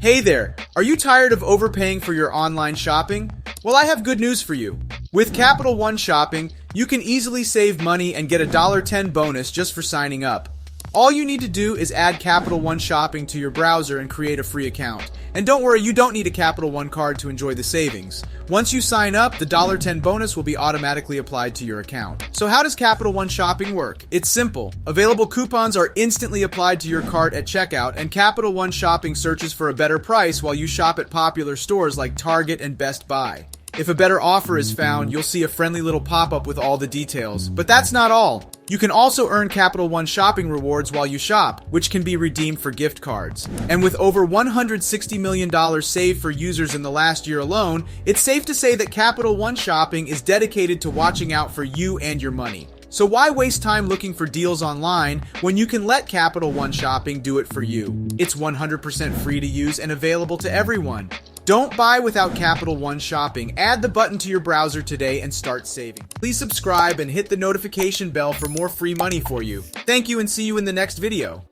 Hey there, are you tired of overpaying for your online shopping? Well, I have good news for you. With Capital One Shopping, you can easily save money and get a $10 bonus just for signing up. All you need to do is add Capital One Shopping to your browser and create a free account. And don't worry, you don't need a Capital One card to enjoy the savings. Once you sign up, the $10 bonus will be automatically applied to your account. So how does Capital One Shopping work? It's simple. Available coupons are instantly applied to your cart at checkout, and Capital One Shopping searches for a better price while you shop at popular stores like Target and Best Buy. If a better offer is found, you'll see a friendly little pop-up with all the details. But that's not all. You can also earn Capital One Shopping rewards while you shop, which can be redeemed for gift cards. And with over $160 million saved for users in the last year alone, it's safe to say that Capital One Shopping is dedicated to watching out for you and your money. So why waste time looking for deals online when you can let Capital One Shopping do it for you? It's 100% free to use and available to everyone. Don't buy without Capital One Shopping. Add the button to your browser today and start saving. Please subscribe and hit the notification bell for more free money for you. Thank you and see you in the next video.